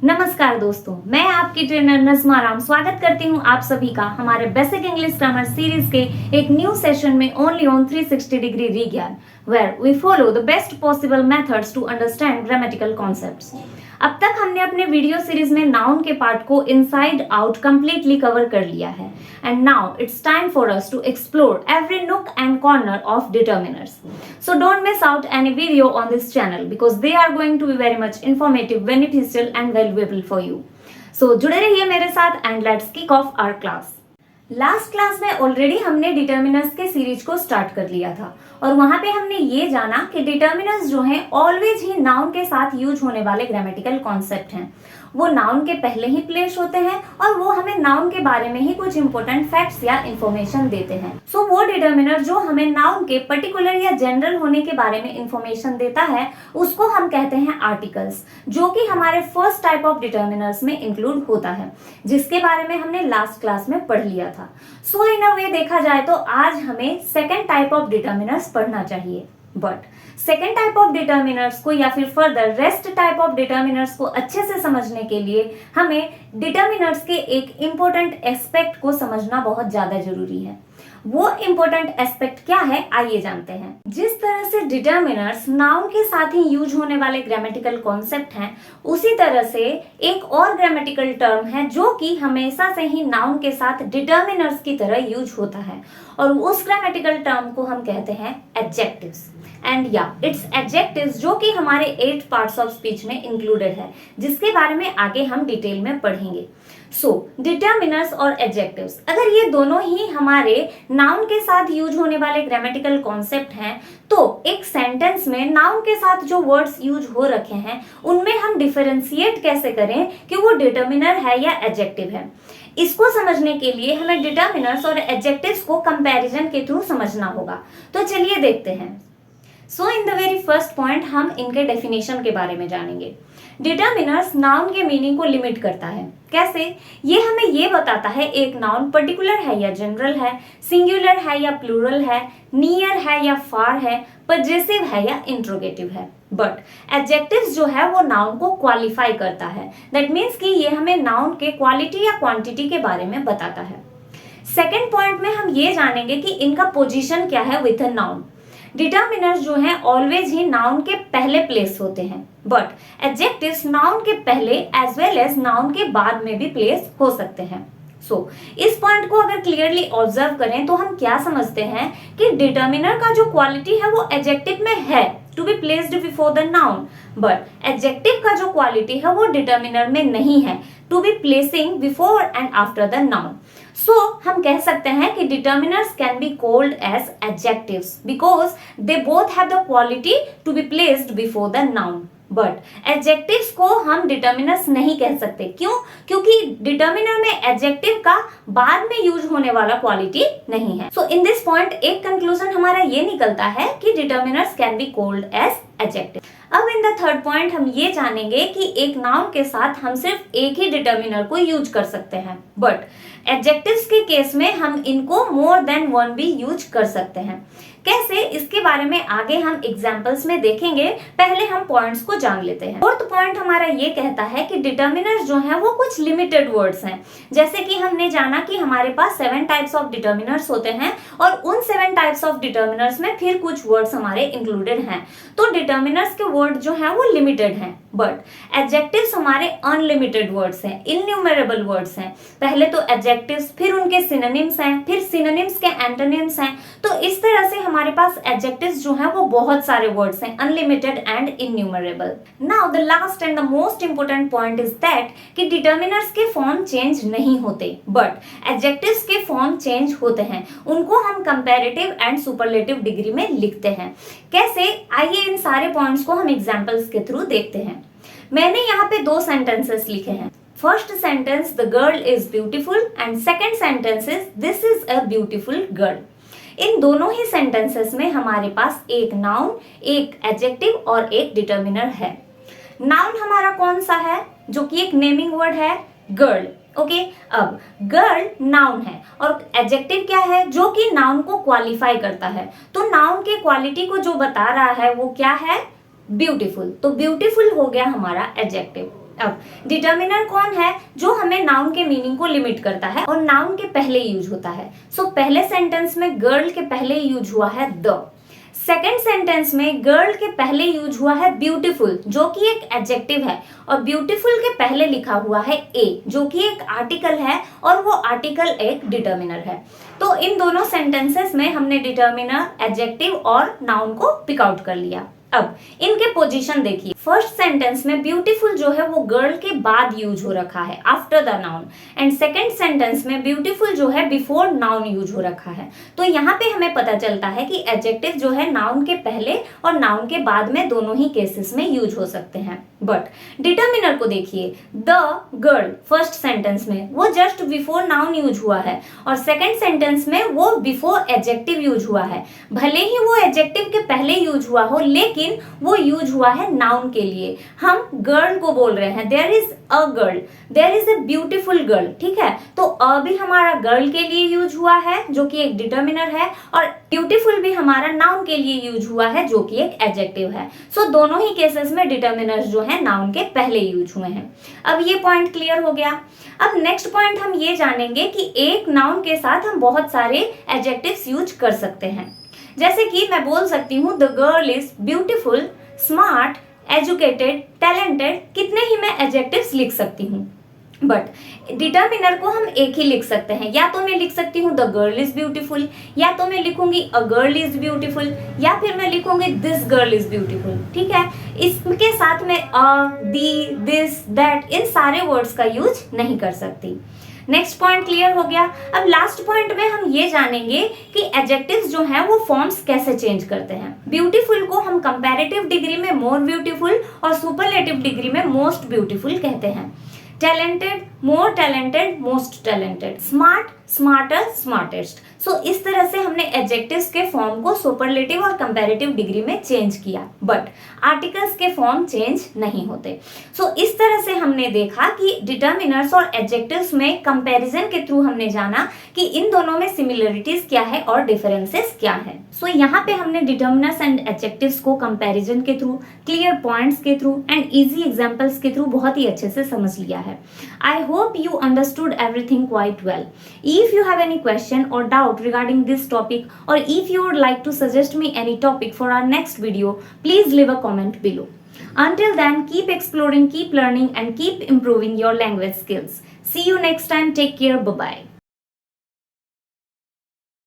नमस्कार दोस्तों, मैं आपकी ट्रेनर नज़मा राम स्वागत करती हूं आप सभी का हमारे बेसिक इंग्लिश ग्रामर सीरीज के एक न्यू सेशन में ओनली ऑन 360 डिग्री रीज्ञान where we follow the best possible methods to understand grammatical concepts. अब तक हमने अपने वीडियो सीरीज में नाउन के पार्ट को इनसाइड आउट कंप्लीटली कवर कर लिया है and now it's time for us to explore every nook and corner of determiners. So don't miss out any video on this channel because they are going to be very much informative, beneficial and valuable for you. So जुड़े रहिए मेरे साथ and let's kick off our class. Last class में already हमने determiners के series को start कर लिया था और वहां पे हमने ये जाना कि डिटर्मिनर्स जो हैं ऑलवेज ही नाउन के साथ यूज होने वाले ग्रामेटिकल कॉन्सेप्ट हैं। वो नाउन के पहले ही प्लेस होते हैं और वो हमें नाउन के बारे में ही कुछ इंपॉर्टेंट फैक्ट्स या इंफॉर्मेशन देते हैं। सो वो डिटर्मिनर जो हमें नाउन के पर्टिकुलर या जनरल होने के बारे में इंफॉर्मेशन देता है उसको हम कहते हैं आर्टिकल्स, जो कि हमारे फर्स्ट टाइप ऑफ डिटर्मिनर्स में इंक्लूड होता है, जिसके बारे में हमने लास्ट क्लास में पढ़ लिया था। सो इन अ वे देखा जाए तो आज हमें सेकेंड टाइप ऑफ डिटर्मिनर्स पढ़ना चाहिए, but second type of determiners को या फिर further rest type of determiners को अच्छे से समझने के लिए हमें डिटर्मिनर्स के एक इंपॉर्टेंट एस्पेक्ट को समझना बहुत ज्यादा जरूरी है। वो इंपॉर्टेंट एस्पेक्ट क्या है आइए जानते हैं। जिस तरह से डिटर्मिनर्स नाउन के साथ ही यूज होने वाले ग्रामेटिकल कॉन्सेप्ट हैं, उसी तरह से एक और ग्रामेटिकल टर्म है जो कि हमेशा से ही नाउन के साथ डिटर्मिनर्स की तरह यूज होता है और उस ग्रामेटिकल टर्म को हम कहते हैं एडजेक्टिव्स। एंड या इट्स एडजेक्टिव्स जो कि हमारे 8 पार्ट्स ऑफ स्पीच में इंक्लूडेड है, जिसके बारे में आगे हम डिटेल में पढ़ेंगे। सो डिटर्मिनर्स और एडजेक्टिव्स अगर ये दोनों ही हमारे नाउन के साथ यूज होने वाले ग्रामेटिकल कॉन्सेप्ट हैं, तो एक सेंटेंस में नाउन के साथ जो वर्ड्स यूज हो रखे हैं उनमें हम डिफरेंशिएट कैसे करें कि वो डिटर्मिनर है या एडजेक्टिव है। इसको समझने के लिए हमें डिटर्मिनर्स और एडजेक्टिव्स को कंपैरिजन के थ्रू समझना होगा। तो चलिए देखते हैं। So in the very first point हम इनके डेफिनेशन के बारे में जानेंगे। डिटर्मिनर्स नाउन के मीनिंग को लिमिट करता है। कैसे? ये हमें ये बताता है एक नाउन पर्टिकुलर है या जनरल है, सिंगुलर है या प्लूरल है, नियर है या फार है, पजेसिव है या इंट्रोगेटिव है। बट एडजेक्टिव्स जो है वो नाउन को क्वालिफाई करता है। दैट मीन्स कि ये हमें नाउन के क्वालिटी या क्वांटिटी के बारे में बताता है। सेकेंड पॉइंट में हम ये जानेंगे कि इनका पोजीशन क्या है विद अ नाउन। डिटर्मिनर्स जो हैं ऑलवेज ही नाउन के पहले प्लेस होते हैं, बट एडजेक्टिव्स नाउन के पहले एज वेल एज नाउन के बाद में भी प्लेस हो सकते हैं। सो इस पॉइंट को अगर क्लियरली ऑब्जर्व करें तो हम क्या समझते हैं कि डिटर्मिनर का जो क्वालिटी है वो एडजेक्टिव में है to be placed before the noun, but adjective का जो क्वालिटी है वो डिटर्मिनर में नहीं है to be placing before and after the noun. So हम कह सकते हैं कि determiners can be called as adjectives because they both have the quality to be placed before the noun. But adjectives को हम डिटर्मिनर्स नहीं कह सकते। क्यों? क्योंकि डिटर्मिनर में एडजेक्टिव का बाद में यूज होने वाला क्वालिटी नहीं है। सो इन दिस पॉइंट एक कंक्लूजन हमारा ये निकलता है कि determiners can be called as adjective. अब इन द थर्ड पॉइंट हम ये जानेंगे कि एक नाउन के साथ हम सिर्फ एक ही डिटर्मिनर को यूज कर सकते हैं, बट एडजेक्टिव्स के केस में हम इनको मोर देन वन भी यूज कर सकते हैं। कैसे? इसके बारे में आगे हम एग्जांपल्स में देखेंगे, पहले हम पॉइंट्स को जान लेते हैं। फोर्थ पॉइंट हमारा ये कहता है कि डिटर्मिनर्स जो हैं वो कुछ लिमिटेड वर्ड्स हैं। जैसे कि हमने जाना कि हमारे पास 7 टाइप्स ऑफ डिटर्मिनर्स होते हैं और उन 7 टाइप्स ऑफ डिटर्मिनर्स में फिर कुछ वर्ड्स हमारे इंक्लूडेड हैं। तो डिटर्मिनर्स के वर्ड जो हैं वो लिमिटेड हैं, बट एडजेक्टिव्स हमारे अनलिमिटेड वर्ड्स हैं, इन्यूमरेबल वर्ड्स हैं। पहले तो एडजेक्टिव्स, फिर उनके सिनोनिम्स हैं, फिर सिनोनिम्स के एंटोनिम्स हैं। तो इस तरह से हमारे पास एडजेक्टिव्स जो हैं वो बहुत सारे वर्ड्स हैं, unlimited and innumerable. Now the last and the most important point is that कि डिटर्मिनर्स के फॉर्म चेंज नहीं होते, बट एडजेक्टिव्स के फॉर्म चेंज होते हैं। उनको हम कंपैरेटिव एंड सुपरलेटिव डिग्री में लिखते हैं। कैसे? आइए इन सारे पॉइंट्स को हम एग्जांपल्स के थ्रू देखते हैं। मैंने यहाँ पे 2 सेंटेंसेस लिखे हैं। First sentence the girl is beautiful and second sentence is this is a beautiful girl. इन दोनों ही सेंटेंसेस में हमारे पास एक नाउन, एक एडजेक्टिव और एक डिटर्मिनर है। नाउन हमारा कौन सा है? जो कि एक नेमिंग वर्ड है, गर्ल। ओके, अब गर्ल नाउन है और एडजेक्टिव क्या है? जो कि नाउन को क्वालिफाई करता है। तो नाउन के क्वालिटी को जो बता रहा है वो क्या है? ब्यूटीफुल। तो ब्यूटीफुल हो गया हमारा एडजेक्टिव। अब डिटर्मिनर कौन है? जो हमें नाउन के मीनिंग को लिमिट करता है और नाउन के पहले यूज होता है। सो पहले सेंटेंस में गर्ल के पहले यूज हुआ है द। सेकेंड सेंटेंस में गर्ल के पहले यूज हुआ है ब्यूटीफुल, जो कि एक एडजेक्टिव है, और ब्यूटीफुल के पहले लिखा हुआ है ए, जो कि एक आर्टिकल है, और वो आर्टिकल एक डिटर्मिनर है। तो इन दोनों सेंटेंसेस में हमने डिटर्मिनर, एडजेक्टिव और नाउन को पिक आउट कर लिया। अब इनके पोजीशन देखिए। फर्स्ट सेंटेंस में ब्यूटीफुल जो है वो गर्ल के बाद यूज हो रखा है, after the noun, and second sentence में ब्यूटीफुल जो है बिफोर नाउन यूज हो रखा है। तो यहाँ पे हमें पता चलता है कि एडजेक्टिव जो है नाउन के पहले और नाउन के बाद में दोनों ही केसेस में यूज हो सकते हैं। बट डिटर्मिनर को देखिए, द गर्ल फर्स्ट सेंटेंस में वो जस्ट बिफोर नाउन यूज हुआ है, और सेकंड सेंटेंस में वो बिफोर एडजेक्टिव यूज हुआ है। भले ही वो एडजेक्टिव के पहले यूज हुआ हो, लेकिन वो यूज हुआ है नाउन के लिए। हम गर्ल को बोल रहे हैं, there is a girl, there is a beautiful girl, ठीक है। तो अ भी हमारा गर्ल के लिए यूज हुआ है, जो कि एक डिटर्मिनर है, और ब्यूटीफुल भी हमारा नाउन के लिए यूज हुआ है, जो कि एक एडजेक्टिव है। सो दोनों ही केसेस में डिटर्मिनर्स जो है नाउन के पहले यूज हुए हैं। अब ये पॉइंट क्लियर हो गया। अब नेक्स्ट पॉइंट हम ये जानेंगे कि एक नाउन के साथ हम बहुत सारे एडजेक्टिव्स यूज कर सकते हैं। जैसे कि मैं बोल सकती हूँ the girl is beautiful, smart, educated, talented, कितने ही मैं एडजेक्टिव्स लिख सकती हूँ। बट डिटर्मिनर को हम एक ही लिख सकते हैं। या तो मैं लिख सकती हूँ द गर्ल इज ब्यूटीफुल, या तो मैं लिखूंगी अ गर्ल इज ब्यूटीफुल, या फिर मैं लिखूंगी दिस गर्ल इज ब्यूटीफुल, ठीक है। इसके साथ में अ, दी, दिस, दैट, इन सारे वर्ड्स का यूज नहीं कर सकती। नेक्स्ट पॉइंट क्लियर हो गया। अब लास्ट पॉइंट में हम ये जानेंगे कि एडजेक्टिव्स जो हैं वो फॉर्म्स कैसे चेंज करते हैं। ब्यूटीफुल को हम कंपैरेटिव डिग्री में मोर ब्यूटीफुल और सुपरलेटिव डिग्री में मोस्ट ब्यूटीफुल कहते हैं। Talented, more talented, most talented, smart, smarter, smartest. So इस तरह से हमने एडजेक्टिव्स के फॉर्म को सुपरलेटिव और कंपैरेटिव डिग्री में चेंज किया, बट आर्टिकल्स के फॉर्म चेंज नहीं होते। सो इस तरह से हमने देखा कि डिटर्मिनर्स और एडजेक्टिव्स में कंपैरिजन के थ्रू हमने जाना कि इन दोनों में सिमिलरिटीज क्या है और डिफरेंसेस क्या है। सो यहाँ पे हमने डिटर्मिनर्स एंड एडजेक्टिव्स को कंपैरिजन के थ्रू, क्लियर पॉइंट्स के थ्रू एंड इजी एग्जांपल्स के थ्रू बहुत ही अच्छे से समझ लिया है। I hope you understood everything quite well. If you have any question or doubt regarding this topic, or if you would like to suggest me any topic for our next video, please leave a comment below. Until then, keep exploring, keep learning, and keep improving your language skills. See you next time. Take care. Bye-bye.